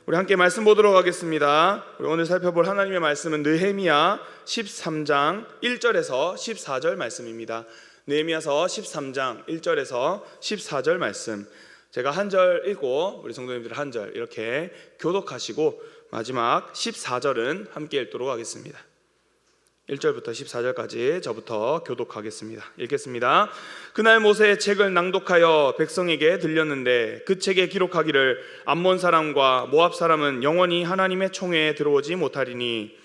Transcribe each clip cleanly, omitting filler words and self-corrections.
우리 함께 말씀 보도록 하겠습니다. 우리 오늘 살펴볼 하나님의 말씀은 느헤미야 13장 1절에서 14절 말씀입니다. 느헤미야서 13장 1절에서 14절 말씀. 제가 한 절 읽고 우리 성도님들 한 절 이렇게 교독하시고 마지막 14절은 함께 읽도록 하겠습니다. 1절부터 14절까지 저부터 교독하겠습니다. 읽겠습니다. 그날 모세의 책을 낭독하여 백성에게 들렸는데 그 책에 기록하기를 암몬 사람과 모압 사람은 영원히 하나님의 총회에 들어오지 못하리니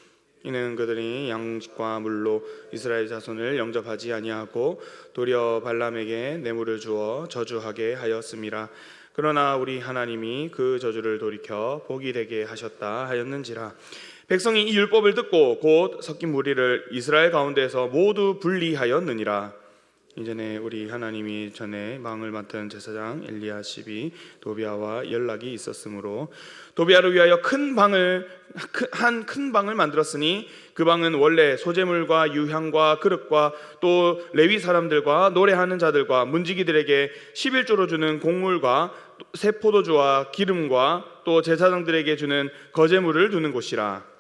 이는 그들이 양식과 물로 이스라엘 자손을 영접하지 아니하고 도리어 발람에게 뇌물을 주어 저주하게 하였음이라. 그러나 우리 하나님이 그 저주를 돌이켜 복이 되게 하셨다 하였는지라. 백성이 이 율법을 듣고 곧 섞인 무리를 이스라엘 가운데에서 모두 분리하였느니라. 이전에 우리 하나님이 전에 망을 맡은 제사장 엘리야십이 도비아와 연락이 있었으므로 도비아를 위하여 큰 방을 만들었으니 그 방은 원래 소재물과 유향과 그릇과 또 레위 사람들과 노래하는 자들과 문지기들에게 11조로 주는 곡물과 새 포도주와 기름과 또 제사장들에게 주는 거제물을 두는 곳이라.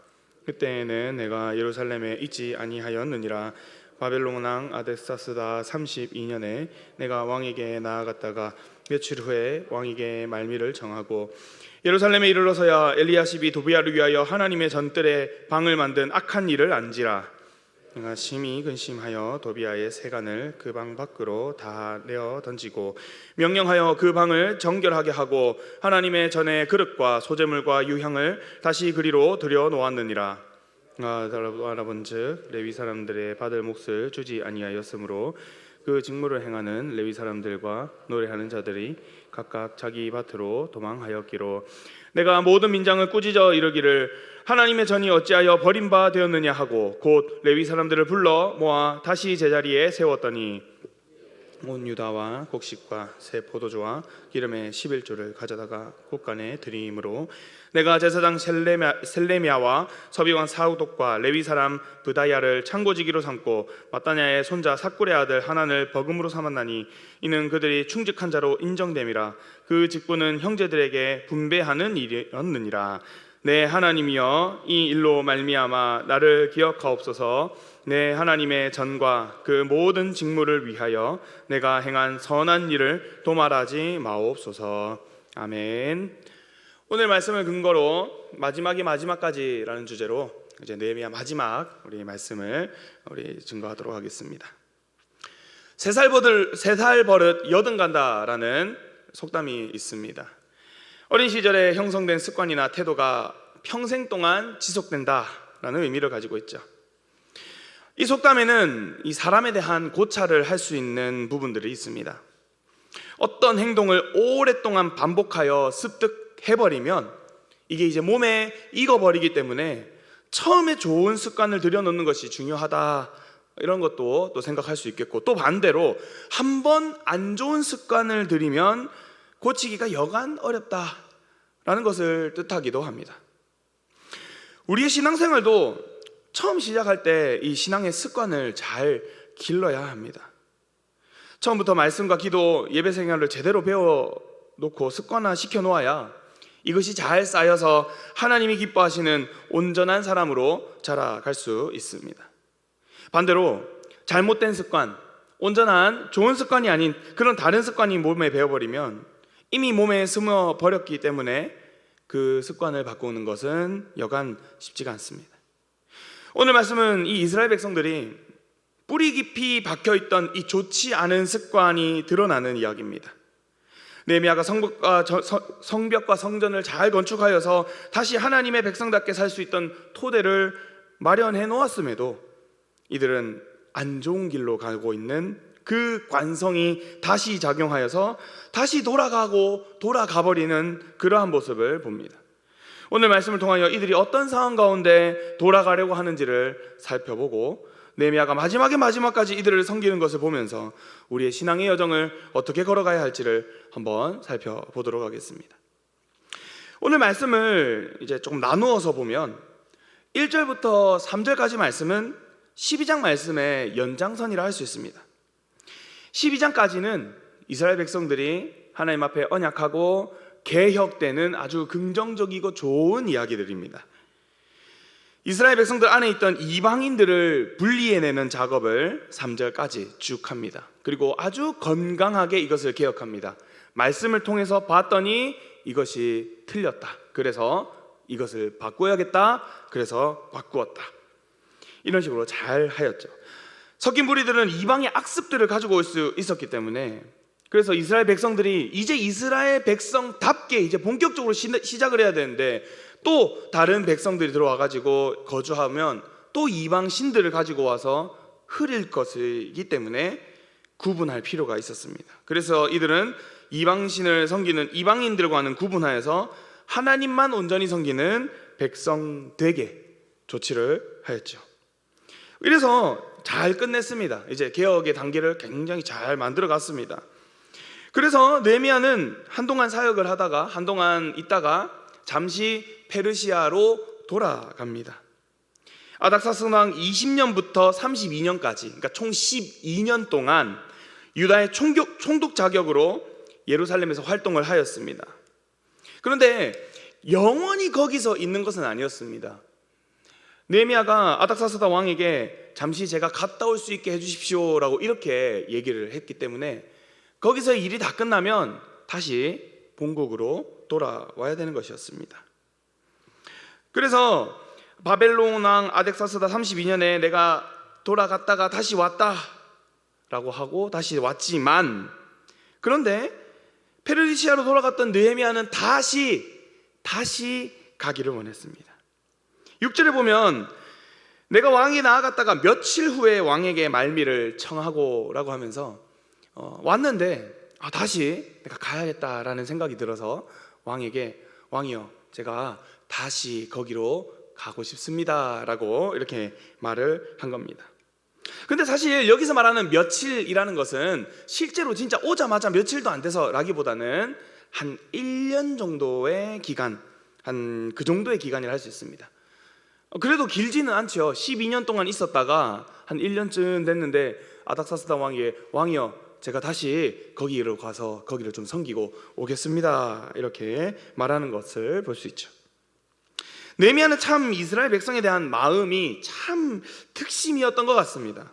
그때에는 내가 예루살렘에 있지 아니하였느니라. 바벨론 왕 아덱사스다 32년에 내가 왕에게 나아갔다가 며칠 후에 왕에게 말미를 정하고 예루살렘에 이르러서야 엘리야십이 도비아를 위하여 하나님의 전뜰에 방을 만든 악한 일을 안지라. 내가 심히 근심하여 도비아의 세간을 그 방 밖으로 다 내어 던지고 명령하여 그 방을 정결하게 하고 하나님의 전에 그릇과 소재물과 유향을 다시 그리로 들여 놓았느니라. 알아본즉 레위 사람들의 받을 몫을 주지 아니하였으므로 그 직무를 행하는 레위 사람들과 노래하는 자들이 각각 자기 밭으로 도망하였기로 내가 모든 민장을 꾸짖어 이르기를 하나님의 전이 어찌하여 버림바 되었느냐 하고 곧 레위 사람들을 불러 모아 다시 제자리에 세웠더니 온 유다와 곡식과 새 포도주와 기름의 11조를 가져다가 곳간에 드림으로 내가 제사장 셀레미야와 서비관 사우독과 레위 사람 브다야를 창고지기로 삼고 마따냐의 손자 삭굴의 아들 하난을 버금으로 삼았나니 이는 그들이 충직한 자로 인정됨이라. 그 직분은 형제들에게 분배하는 일이었느니라. 내 하나님이여 이 일로 말미암아 나를 기억하옵소서. 내 하나님의 전과 그 모든 직무를 위하여 내가 행한 선한 일을 도말하지 마옵소서. 아멘. 오늘 말씀을 근거로 마지막이 마지막까지라는 주제로 이제 느헤미야 마지막 우리 말씀을 우리 증거하도록 하겠습니다. 세 살 버릇 여든 간다라는 속담이 있습니다. 어린 시절에 형성된 습관이나 태도가 평생 동안 지속된다라는 의미를 가지고 있죠. 이 속담에는 이 사람에 대한 고찰을 할 수 있는 부분들이 있습니다. 어떤 행동을 오랫동안 반복하여 습득해버리면 이게 이제 몸에 익어버리기 때문에 처음에 좋은 습관을 들여놓는 것이 중요하다, 이런 것도 또 생각할 수 있겠고, 또 반대로 한 번 안 좋은 습관을 들이면 고치기가 여간 어렵다라는 것을 뜻하기도 합니다. 우리의 신앙생활도 처음 시작할 때 이 신앙의 습관을 잘 길러야 합니다. 처음부터 말씀과 기도, 예배 생활을 제대로 배워놓고 습관화 시켜놓아야 이것이 잘 쌓여서 하나님이 기뻐하시는 온전한 사람으로 자라갈 수 있습니다. 반대로 잘못된 습관, 온전한 좋은 습관이 아닌 그런 다른 습관이 몸에 배어버리면 이미 몸에 스며버렸기 때문에 그 습관을 바꾸는 것은 여간 쉽지가 않습니다. 오늘 말씀은 이 이스라엘 백성들이 뿌리 깊이 박혀있던 이 좋지 않은 습관이 드러나는 이야기입니다. 느헤미야가 성벽과 성전을 잘 건축하여서 다시 하나님의 백성답게 살 수 있던 토대를 마련해 놓았음에도 이들은 안 좋은 길로 가고 있는 그 관성이 다시 작용하여서 다시 돌아가버리는 그러한 모습을 봅니다. 오늘 말씀을 통하여 이들이 어떤 상황 가운데 돌아가려고 하는지를 살펴보고 느헤미야가 마지막까지 이들을 섬기는 것을 보면서 우리의 신앙의 여정을 어떻게 걸어가야 할지를 한번 살펴보도록 하겠습니다. 오늘 말씀을 이제 조금 나누어서 보면 1절부터 3절까지 말씀은 12장 말씀의 연장선이라 할 수 있습니다. 12장까지는 이스라엘 백성들이 하나님 앞에 언약하고 개혁되는 아주 긍정적이고 좋은 이야기들입니다. 이스라엘 백성들 안에 있던 이방인들을 분리해내는 작업을 3절까지 쭉 합니다. 그리고 아주 건강하게 이것을 개혁합니다. 말씀을 통해서 봤더니 이것이 틀렸다. 그래서 이것을 바꿔야겠다. 그래서 바꾸었다. 이런 식으로 잘 하였죠. 섞인 무리들은 이방의 악습들을 가지고 올 수 있었기 때문에, 그래서 이스라엘 백성들이 이제 이스라엘 백성답게 이제 본격적으로 시작을 해야 되는데, 또 다른 백성들이 들어와 가지고 거주하면 또 이방 신들을 가지고 와서 흐릴 것이기 때문에 구분할 필요가 있었습니다. 그래서 이들은 이방 신을 섬기는 이방인들과는 구분하여서 하나님만 온전히 섬기는 백성 되게 조치를 하였죠. 이래서 잘 끝냈습니다. 이제 개혁의 단계를 굉장히 잘 만들어 갔습니다. 그래서 느헤미야는 한동안 사역을 하다가 한동안 있다가 잠시 페르시아로 돌아갑니다. 아닥사스 왕 20년부터 32년까지, 그러니까 총 12년 동안 유다의 총독 자격으로 예루살렘에서 활동을 하였습니다. 그런데 영원히 거기서 있는 것은 아니었습니다. 느헤미야가 아닥사스다 왕에게 잠시 제가 갔다 올 수 있게 해주십시오라고 이렇게 얘기를 했기 때문에 거기서 일이 다 끝나면 다시 본국으로 돌아와야 되는 것이었습니다. 그래서 바벨론 왕 아닥사스다 32년에 내가 돌아갔다가 다시 왔다 라고 하고 다시 왔지만, 그런데 페르시아로 돌아갔던 느헤미야는 다시 가기를 원했습니다. 6절에 보면 내가 왕이 나아갔다가 며칠 후에 왕에게 말미를 청하고 라고 하면서 왔는데 다시 내가 가야겠다라는 생각이 들어서 왕에게 왕이여 제가 다시 거기로 가고 싶습니다 라고 이렇게 말을 한 겁니다. 근데 사실 여기서 말하는 며칠이라는 것은 실제로 진짜 오자마자 며칠도 안 돼서 라기보다는 한 1년 정도의 기간, 한 그 정도의 기간이라 할 수 있습니다. 그래도 길지는 않죠. 12년 동안 있었다가 한 1년쯤 됐는데 아닥사스다 왕이 왕이여 제가 다시 거기로 가서 거기를 좀 섬기고 오겠습니다 이렇게 말하는 것을 볼 수 있죠. 느헤미야는 참 이스라엘 백성에 대한 마음이 참 특심이었던 것 같습니다.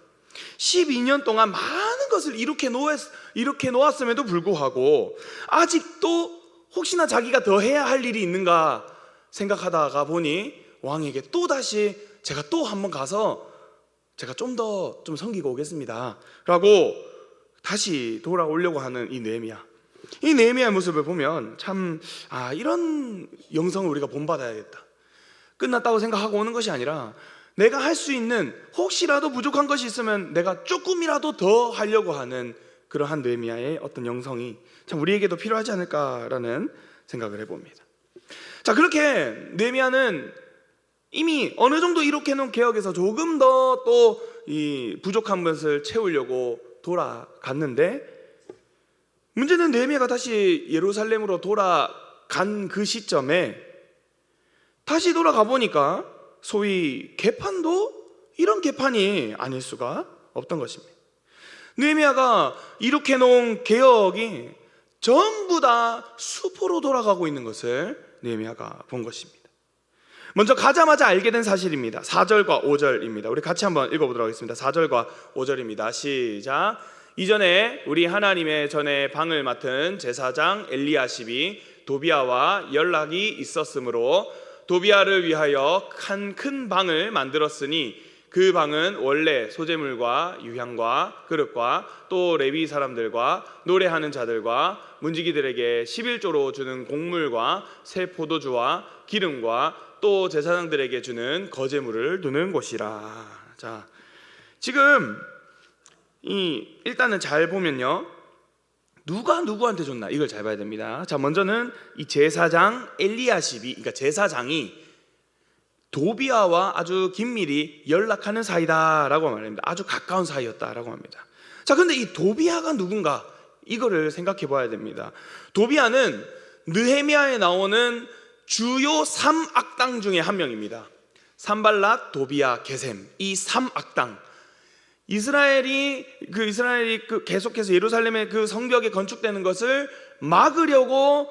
12년 동안 많은 것을 이렇게 놓았음에도 불구하고 아직도 혹시나 자기가 더 해야 할 일이 있는가 생각하다가 보니 왕에게 또다시 제가 또 한번 가서 제가 좀 더 섬기고 오겠습니다 라고 다시 돌아오려고 하는 이 느헤미야의 모습을 보면 참 이런 영성을 우리가 본받아야겠다. 끝났다고 생각하고 오는 것이 아니라 내가 할 수 있는 혹시라도 부족한 것이 있으면 내가 조금이라도 더 하려고 하는 그러한 느헤미야의 어떤 영성이 참 우리에게도 필요하지 않을까라는 생각을 해봅니다. 자, 그렇게 느헤미야는 이미 어느 정도 이렇게 놓은 개혁에서 조금 더 또 이 부족한 것을 채우려고 돌아갔는데, 문제는 느헤미야가 다시 예루살렘으로 돌아간 그 시점에 다시 돌아가 보니까 소위 개판도 이런 개판이 아닐 수가 없던 것입니다. 느헤미야가 이렇게 놓은 개혁이 전부 다 수포로 돌아가고 있는 것을 느헤미야가 본 것입니다. 먼저 가자마자 알게 된 사실입니다. 4절과 5절입니다. 우리 같이 한번 읽어보도록 하겠습니다. 4절과 5절입니다. 시작. 이전에 우리 하나님의 전에 방을 맡은 제사장 엘리야십이 도비아와 연락이 있었으므로 도비아를 위하여 한 큰 방을 만들었으니 그 방은 원래 소재물과 유향과 그릇과 또 레위 사람들과 노래하는 자들과 문지기들에게 11조로 주는 곡물과 새 포도주와 기름과 또 제사장들에게 주는 거제물을 두는 곳이라. 자, 지금 일단은 잘 보면요, 누가 누구한테 줬나 이걸 잘 봐야 됩니다. 자, 먼저는 이 제사장 엘리야십이, 그러니까 제사장이 도비아와 아주 긴밀히 연락하는 사이다라고 말합니다. 아주 가까운 사이였다라고 합니다. 자, 근데 이 도비아가 누군가 이거를 생각해 봐야 됩니다. 도비아는 느헤미야에 나오는 주요 3악당 중에 한 명입니다. 산발랏, 도비아, 게셈, 이 3악당. 이스라엘이 계속해서 예루살렘의 그 성벽이 건축되는 것을 막으려고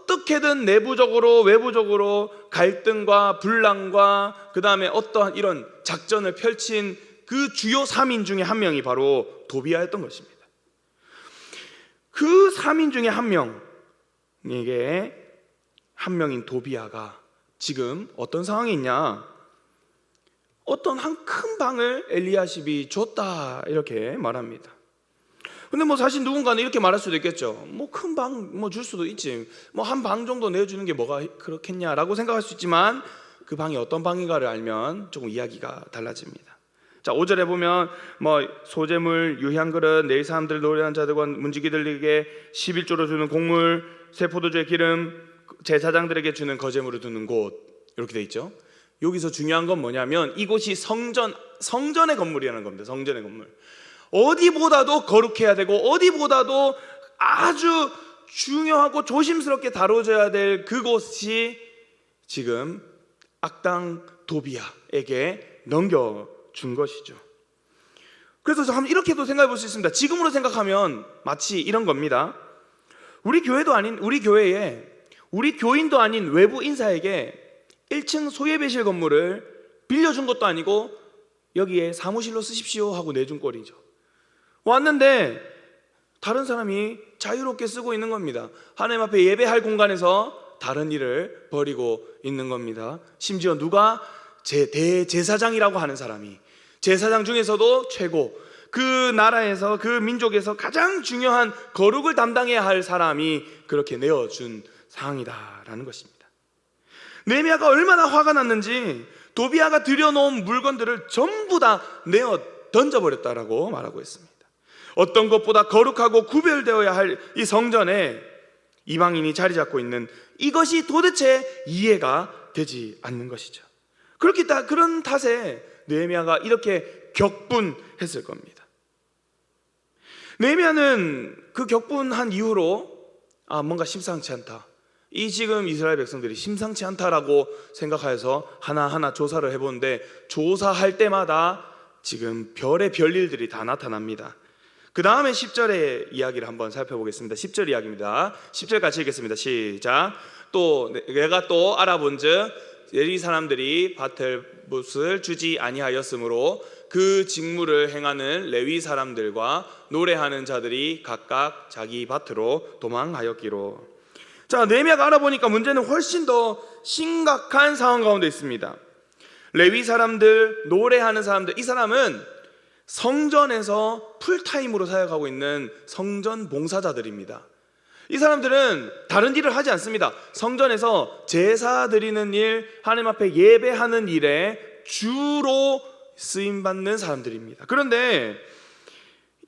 어떻게든 내부적으로 외부적으로 갈등과 분란과 그 다음에 어떠한 이런 작전을 펼친 그 주요 3인 중에 한 명이 바로 도비아였던 것입니다. 그 3인 중에 한 명에게 한 명인 도비아가 지금 어떤 상황에 있냐? 어떤 한 큰 방을 엘리야십이 줬다 이렇게 말합니다. 근데 뭐 사실 누군가는 이렇게 말할 수도 있겠죠. 뭐 큰 방 뭐 줄 수도 있지. 뭐 한 방 정도 내주는 게 뭐가 그렇겠냐라고 생각할 수 있지만 그 방이 어떤 방인가를 알면 조금 이야기가 달라집니다. 자, 5절에 보면 뭐 소재물, 유향그릇, 내일 사람들 노래하는 자들과 문지기들에게 11조로 주는 곡물, 새 포도주의 기름, 제사장들에게 주는 거제물을 두는 곳 이렇게 돼 있죠. 여기서 중요한 건 뭐냐면 이곳이 성전의 건물이라는 겁니다. 성전의 건물. 어디보다도 거룩해야 되고 어디보다도 아주 중요하고 조심스럽게 다뤄져야 될 그곳이 지금 악당 도비아에게 넘겨준 것이죠. 그래서 한번 이렇게도 생각해 볼 수 있습니다. 지금으로 생각하면 마치 이런 겁니다. 우리 교회도 아닌 우리 교회에 우리 교인도 아닌 외부 인사에게 1층 소예배실 건물을 빌려준 것도 아니고 여기에 사무실로 쓰십시오 하고 내준 꼴이죠. 왔는데 다른 사람이 자유롭게 쓰고 있는 겁니다. 하나님 앞에 예배할 공간에서 다른 일을 벌이고 있는 겁니다. 심지어 누가 대제사장이라고 하는 사람이, 제사장 중에서도 최고, 그 나라에서 그 민족에서 가장 중요한 거룩을 담당해야 할 사람이 그렇게 내어준 상황이다라는 것입니다. 느헤미야가 얼마나 화가 났는지 도비아가 들여놓은 물건들을 전부 다 내어 던져버렸다라고 말하고 있습니다. 어떤 것보다 거룩하고 구별되어야 할 이 성전에 이방인이 자리 잡고 있는 이것이 도대체 이해가 되지 않는 것이죠. 그런 탓에 느헤미야가 이렇게 격분했을 겁니다. 느헤미야는 그 격분한 이후로 뭔가 심상치 않다, 이 지금 이스라엘 백성들이 심상치 않다라고 생각하여서 하나하나 조사를 해보는데 조사할 때마다 지금 별의 별일들이 다 나타납니다. 그 다음에 10절의 이야기를 한번 살펴보겠습니다. 10절 이야기입니다. 10절 같이 읽겠습니다. 시작. 또 내가 또 알아본즉 레위 사람들이 밭을 못을 주지 아니하였으므로 그 직무를 행하는 레위 사람들과 노래하는 자들이 각각 자기 밭으로 도망하였기로. 자, 느헤미야가 알아보니까 문제는 훨씬 더 심각한 상황 가운데 있습니다. 레위 사람들, 노래하는 사람들, 이 사람은 성전에서 풀타임으로 사역하고 있는 성전 봉사자들입니다. 이 사람들은 다른 일을 하지 않습니다. 성전에서 제사 드리는 일, 하나님 앞에 예배하는 일에 주로 쓰임받는 사람들입니다. 그런데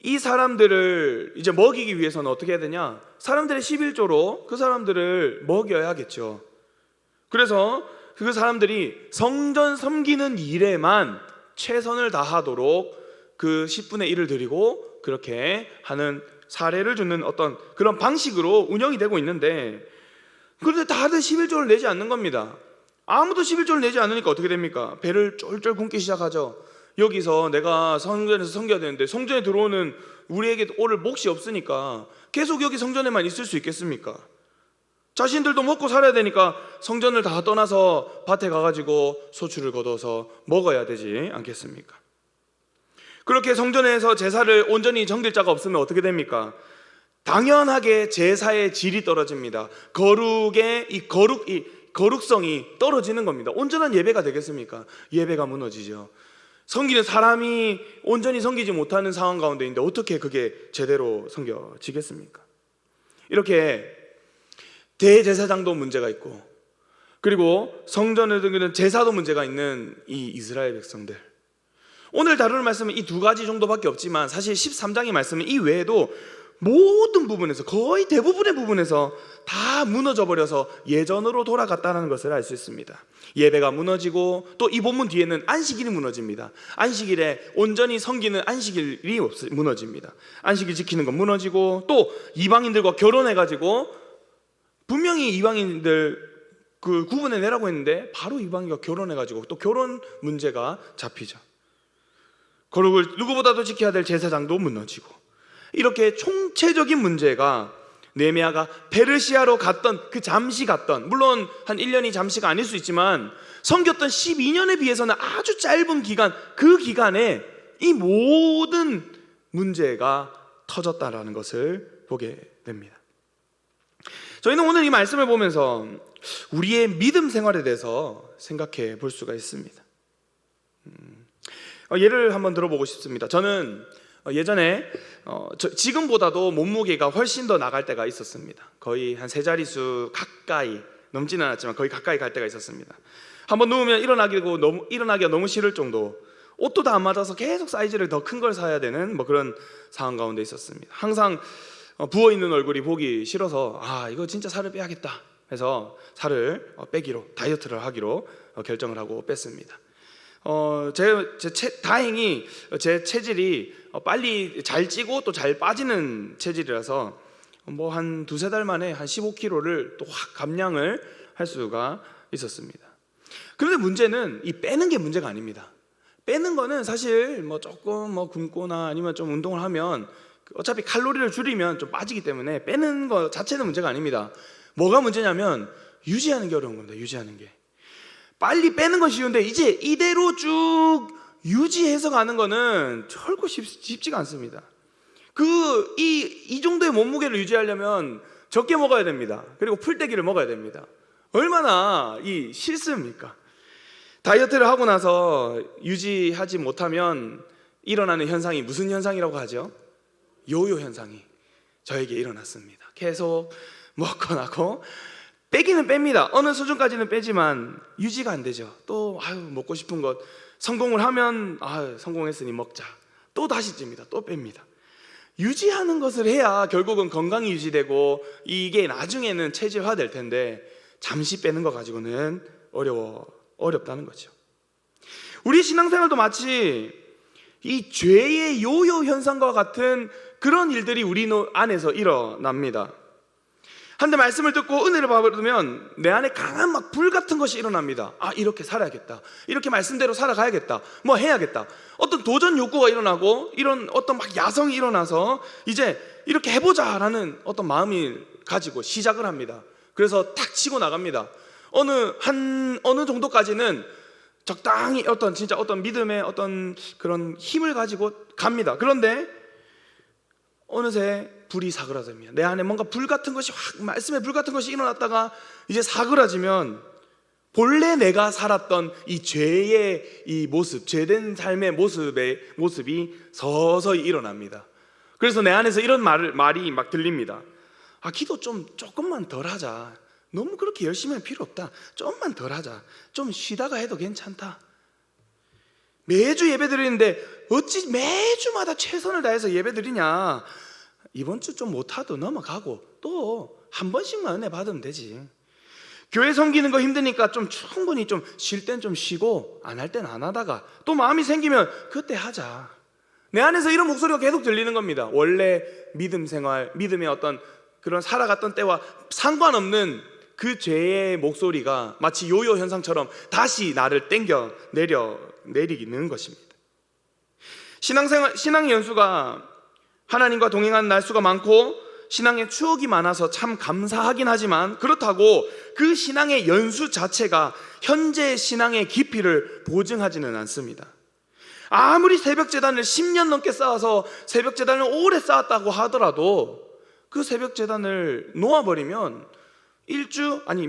이 사람들을 이제 먹이기 위해서는 어떻게 해야 되냐? 사람들의 11조로 그 사람들을 먹여야겠죠. 그래서 그 사람들이 성전 섬기는 일에만 최선을 다하도록 그 10분의 1을 드리고 그렇게 하는 사례를 주는 어떤 그런 방식으로 운영이 되고 있는데, 그런데 다들 11조를 내지 않는 겁니다. 아무도 11조를 내지 않으니까 어떻게 됩니까? 배를 쫄쫄 굶기 시작하죠. 여기서 내가 성전에서 섬겨야 되는데 성전에 들어오는 우리에게 오를 몫이 없으니까 계속 여기 성전에만 있을 수 있겠습니까? 자신들도 먹고 살아야 되니까 성전을 다 떠나서 밭에 가가지고 소출을 거둬서 먹어야 되지 않겠습니까? 그렇게 성전에서 제사를 온전히 섬길 자가 없으면 어떻게 됩니까? 당연하게 제사의 질이 떨어집니다. 이 거룩성이 떨어지는 겁니다. 온전한 예배가 되겠습니까? 예배가 무너지죠. 섬기는 사람이 온전히 섬기지 못하는 상황 가운데 있는데 어떻게 그게 제대로 섬겨지겠습니까? 이렇게 대제사장도 문제가 있고, 그리고 성전에 드리는 제사도 문제가 있는 이 이스라엘 백성들, 오늘 다룰 말씀은 이 두 가지 정도밖에 없지만 사실 13장의 말씀은 이 외에도 모든 부분에서, 거의 대부분의 부분에서 다 무너져 버려서 예전으로 돌아갔다는 것을 알 수 있습니다. 예배가 무너지고 또 이 본문 뒤에는 안식일이 무너집니다. 안식일에 온전히 섬기는 안식일이 무너집니다. 안식일 지키는 건 무너지고, 또 이방인들과 결혼해가지고 분명히 이방인들 그 구분해 내라고 했는데 바로 이방인과 결혼해가지고 또 결혼 문제가 잡히죠. 거룩을 누구보다도 지켜야 될 제사장도 무너지고, 이렇게 총체적인 문제가 느헤미야가 페르시아로 갔던 그 잠시 갔던, 물론 한 1년이 잠시가 아닐 수 있지만 섬겼던 12년에 비해서는 아주 짧은 기간, 그 기간에 이 모든 문제가 터졌다라는 것을 보게 됩니다. 저희는 오늘 이 말씀을 보면서 우리의 믿음 생활에 대해서 생각해 볼 수가 있습니다. 예를 한번 들어보고 싶습니다. 저는 예전에 지금보다도 몸무게가 훨씬 더 나갈 때가 있었습니다. 거의 한 3자릿수 가까이, 넘지는 않았지만 거의 가까이 갈 때가 있었습니다. 한번 누우면 일어나기가 너무 싫을 정도, 옷도 다 안 맞아서 계속 사이즈를 더 큰 걸 사야 되는 그런 상황 가운데 있었습니다. 항상 부어있는 얼굴이 보기 싫어서 이거 진짜 살을 빼야겠다 해서 살을 빼기로, 다이어트를 하기로 결정을 하고 뺐습니다. 다행히 제 체질이 빨리 잘 찌고 또 잘 빠지는 체질이라서 한 2-3달 만에 한 15kg를 또 확 감량을 할 수가 있었습니다. 그런데 문제는 이 빼는 게 문제가 아닙니다. 빼는 거는 사실 조금 굶거나 아니면 좀 운동을 하면 어차피 칼로리를 줄이면 좀 빠지기 때문에 빼는 거 자체는 문제가 아닙니다. 뭐가 문제냐면 유지하는 게 어려운 겁니다. 유지하는 게. 빨리 빼는 건 쉬운데 이제 이대로 쭉 유지해서 가는 거는 결코 쉽지가 않습니다. 이 정도의 몸무게를 유지하려면 적게 먹어야 됩니다. 그리고 풀떼기를 먹어야 됩니다. 얼마나 싫습니까? 다이어트를 하고 나서 유지하지 못하면 일어나는 현상이 무슨 현상이라고 하죠? 요요 현상이 저에게 일어났습니다. 계속 먹고 나고 빼기는 뺍니다. 어느 수준까지는 빼지만 유지가 안 되죠. 또 먹고 싶은 것 성공을 하면 성공했으니 먹자. 또 다시 찝니다. 또 뺍니다. 유지하는 것을 해야 결국은 건강이 유지되고 이게 나중에는 체질화 될 텐데 잠시 빼는 거 가지고는 어렵다는 거죠. 우리 신앙생활도 마치 이 죄의 요요 현상과 같은 그런 일들이 우리 안에서 일어납니다. 한데 말씀을 듣고 은혜를 받으면 내 안에 강한 불 같은 것이 일어납니다. 이렇게 살아야겠다, 이렇게 말씀대로 살아가야겠다, 해야겠다. 어떤 도전 욕구가 일어나고 이런 어떤 야성이 일어나서 이제 이렇게 해보자라는 어떤 마음을 가지고 시작을 합니다. 그래서 탁 치고 나갑니다. 어느 정도까지는 적당히 어떤 믿음의 어떤 그런 힘을 가지고 갑니다. 그런데 어느새 불이 사그라집니다. 내 안에 뭔가 불 같은 것이 말씀의 불 같은 것이 일어났다가 이제 사그라지면 본래 내가 살았던 이 죄의 이 모습, 죄된 삶의 모습이 서서히 일어납니다. 그래서 내 안에서 이런 말이 막 들립니다. 기도 조금만 덜 하자. 너무 그렇게 열심히 할 필요 없다. 좀만 덜 하자. 좀 쉬다가 해도 괜찮다. 매주 예배 드리는데 어찌 매주마다 최선을 다해서 예배 드리냐. 이번 주 좀 못하도 넘어가고 또 한 번씩만 은혜 받으면 되지. 교회 섬기는 거 힘드니까 충분히 쉴 땐 좀 쉬고 안 할 땐 안 하다가 또 마음이 생기면 그때 하자. 내 안에서 이런 목소리가 계속 들리는 겁니다. 원래 믿음의 어떤 그런 살아갔던 때와 상관없는 그 죄의 목소리가 마치 요요 현상처럼 다시 나를 땡겨 내리는 것입니다. 신앙의 연수가 하나님과 동행하는 날수가 많고 신앙의 추억이 많아서 참 감사하긴 하지만 그렇다고 그 신앙의 연수 자체가 현재 신앙의 깊이를 보증하지는 않습니다. 아무리 새벽제단을 10년 넘게 쌓아서 새벽제단을 오래 쌓았다고 하더라도 그 새벽제단을 놓아버리면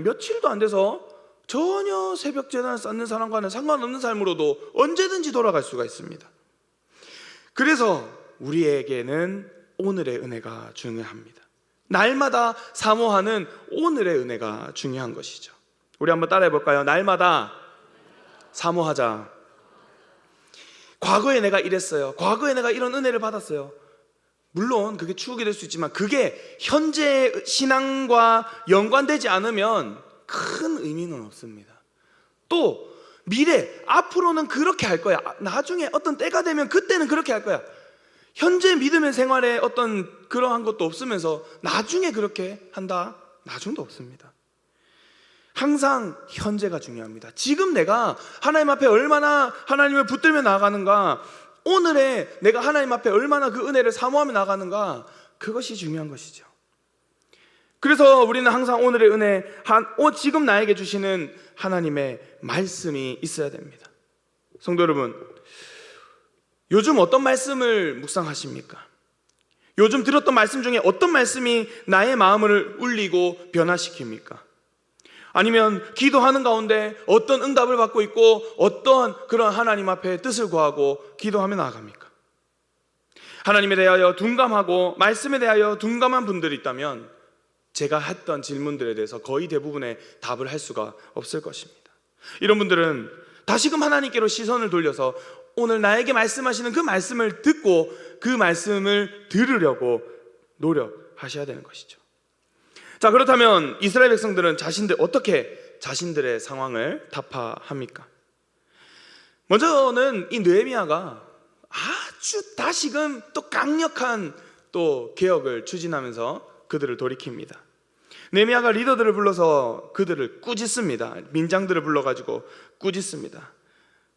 며칠도 안 돼서 전혀 새벽제단을 쌓는 사람과는 상관없는 삶으로도 언제든지 돌아갈 수가 있습니다. 그래서 우리에게는 오늘의 은혜가 중요합니다. 날마다 사모하는 오늘의 은혜가 중요한 것이죠. 우리 한번 따라해 볼까요? 날마다 사모하자. 과거에 내가 이랬어요. 과거에 내가 이런 은혜를 받았어요. 물론 그게 추억이 될 수 있지만 그게 현재 신앙과 연관되지 않으면 큰 의미는 없습니다. 또 미래, 앞으로는 그렇게 할 거야. 나중에 어떤 때가 되면 그때는 그렇게 할 거야. 현재 믿음의 생활에 어떤 그러한 것도 없으면서 나중에 그렇게 한다? 나중도 없습니다. 항상 현재가 중요합니다. 지금 내가 하나님 앞에 얼마나 하나님을 붙들며 나아가는가, 오늘에 내가 하나님 앞에 얼마나 그 은혜를 사모하며 나가는가, 그것이 중요한 것이죠. 그래서 우리는 항상 오늘의 은혜, 지금 나에게 주시는 하나님의 말씀이 있어야 됩니다. 성도 여러분, 요즘 어떤 말씀을 묵상하십니까? 요즘 들었던 말씀 중에 어떤 말씀이 나의 마음을 울리고 변화시킵니까? 아니면 기도하는 가운데 어떤 응답을 받고 있고 어떤 그런 하나님 앞에 뜻을 구하고 기도하며 나아갑니까? 하나님에 대하여 둔감하고 말씀에 대하여 둔감한 분들이 있다면 제가 했던 질문들에 대해서 거의 대부분의 답을 할 수가 없을 것입니다. 이런 분들은 다시금 하나님께로 시선을 돌려서 오늘 나에게 말씀하시는 그 말씀을 듣고 그 말씀을 들으려고 노력하셔야 되는 것이죠. 자, 그렇다면 이스라엘 백성들은 어떻게 자신들의 상황을 타파합니까? 먼저는 이 느헤미야가 아주 다시금 또 강력한 또 개혁을 추진하면서 그들을 돌이킵니다. 느헤미야가 리더들을 불러서 그들을 꾸짖습니다. 민장들을 불러가지고 꾸짖습니다.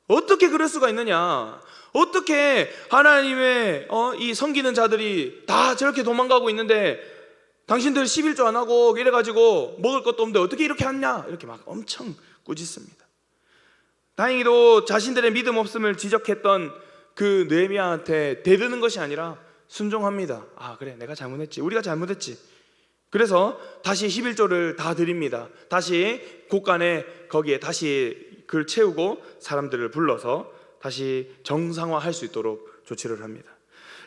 어떻게 그럴 수가 있느냐? 어떻게 하나님의 이 섬기는 자들이 다 저렇게 도망가고 있는데 당신들 11조 안 하고 이래가지고 먹을 것도 없는데 어떻게 이렇게 하냐? 이렇게 막 엄청 꾸짖습니다. 다행히도 자신들의 믿음 없음을 지적했던 그 느헤미야한테 대드는 것이 아니라 순종합니다. 그래, 내가 잘못했지, 우리가 잘못했지. 그래서 다시 11조를 다 드립니다. 다시 곳간에 거기에 다시 그걸 채우고 사람들을 불러서 다시 정상화할 수 있도록 조치를 합니다.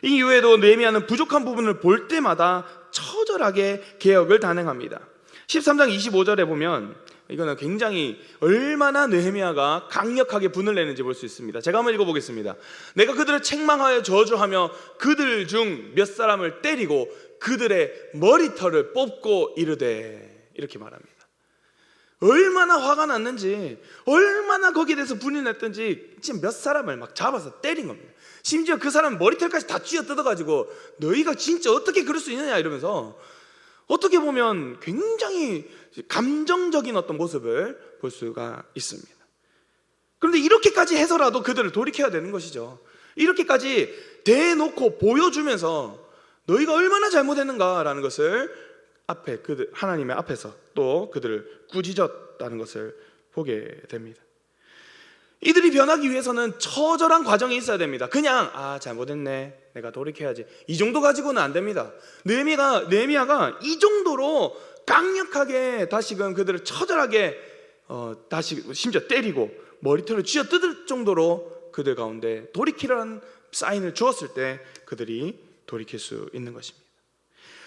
이 이후에도 느헤미야는 부족한 부분을 볼 때마다 처절하게 개혁을 단행합니다. 13장 25절에 보면 이거는 굉장히 얼마나 느헤미야가 강력하게 분을 내는지 볼 수 있습니다. 제가 한번 읽어보겠습니다. 내가 그들을 책망하여 저주하며 그들 중 몇 사람을 때리고 그들의 머리털을 뽑고 이르되, 이렇게 말합니다. 얼마나 화가 났는지, 얼마나 거기에 대해서 분이 났든지 지금 몇 사람을 막 잡아서 때린 겁니다. 심지어 그 사람 머리털까지 다 쥐어 뜯어가지고 너희가 진짜 어떻게 그럴 수 있느냐 이러면서 어떻게 보면 굉장히 감정적인 어떤 모습을 볼 수가 있습니다. 그런데 이렇게까지 해서라도 그들을 돌이켜야 되는 것이죠. 이렇게까지 대놓고 보여주면서 너희가 얼마나 잘못했는가라는 것을 그들 하나님의 앞에서 또 그들을 꾸짖었다는 것을 보게 됩니다. 이들이 변하기 위해서는 처절한 과정이 있어야 됩니다. 그냥 잘못했네, 내가 돌이켜야지, 이 정도 가지고는 안 됩니다. 느헤미야가 이 정도로 강력하게 다시금 그들을 처절하게 다시 심지어 때리고 머리털을 쥐어 뜯을 정도로 그들 가운데 돌이키라는 사인을 주었을 때 그들이 돌이킬 수 있는 것입니다.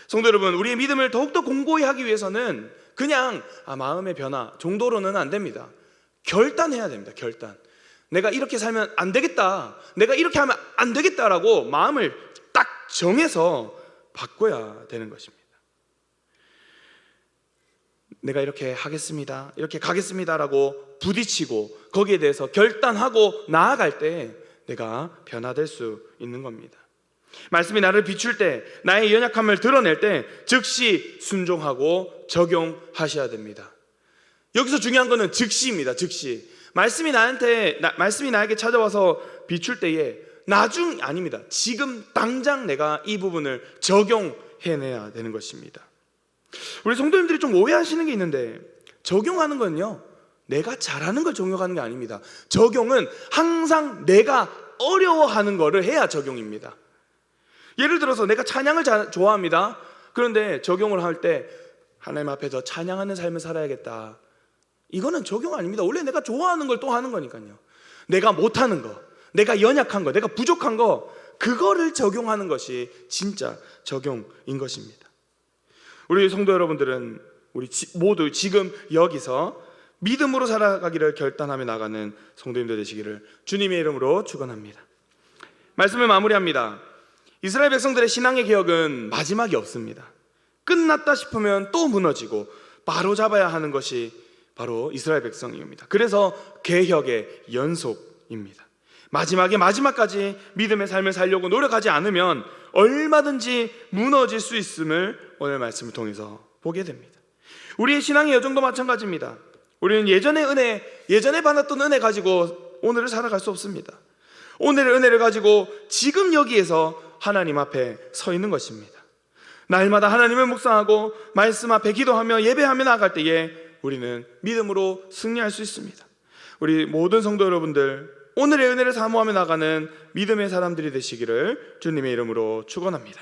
성도 여러분, 우리의 믿음을 더욱더 공고히 하기 위해서는 그냥 마음의 변화 정도로는 안 됩니다. 결단해야 됩니다. 결단. 내가 이렇게 살면 안 되겠다, 내가 이렇게 하면 안 되겠다라고 마음을 딱 정해서 바꿔야 되는 것입니다. 내가 이렇게 하겠습니다, 이렇게 가겠습니다라고 부딪히고 거기에 대해서 결단하고 나아갈 때 내가 변화될 수 있는 겁니다. 말씀이 나를 비출 때, 나의 연약함을 드러낼 때 즉시 순종하고 적용하셔야 됩니다. 여기서 중요한 것은 즉시입니다. 즉시. 말씀이 나에게 찾아와서 비출 때에 아닙니다. 지금 당장 내가 이 부분을 적용해내야 되는 것입니다. 우리 성도님들이 좀 오해하시는 게 있는데, 적용하는 건요, 내가 잘하는 걸 적용하는 게 아닙니다. 적용은 항상 내가 어려워하는 거를 해야 적용입니다. 예를 들어서 내가 찬양을 좋아합니다. 그런데 적용을 할 때 하나님 앞에서 찬양하는 삶을 살아야겠다, 이거는 적용 아닙니다. 원래 내가 좋아하는 걸 또 하는 거니까요. 내가 못하는 거, 내가 연약한 거, 내가 부족한 거, 그거를 적용하는 것이 진짜 적용인 것입니다. 우리 성도 여러분들은 우리 모두 지금 여기서 믿음으로 살아가기를 결단하며 나가는 성도님들 되시기를 주님의 이름으로 축원합니다. 말씀을 마무리합니다. 이스라엘 백성들의 신앙의 개혁은 마지막이 없습니다. 끝났다 싶으면 또 무너지고 바로 잡아야 하는 것이 바로 이스라엘 백성입니다. 그래서 개혁의 연속입니다. 마지막까지 믿음의 삶을 살려고 노력하지 않으면 얼마든지 무너질 수 있음을 오늘 말씀을 통해서 보게 됩니다. 우리의 신앙의 여정도 마찬가지입니다. 우리는 예전에 받았던 은혜 가지고 오늘을 살아갈 수 없습니다. 오늘의 은혜를 가지고 지금 여기에서 하나님 앞에 서 있는 것입니다. 날마다 하나님을 묵상하고 말씀 앞에 기도하며 예배하며 나아갈 때에 우리는 믿음으로 승리할 수 있습니다. 우리 모든 성도 여러분들, 오늘의 은혜를 사모하며 나가는 믿음의 사람들이 되시기를 주님의 이름으로 축원합니다.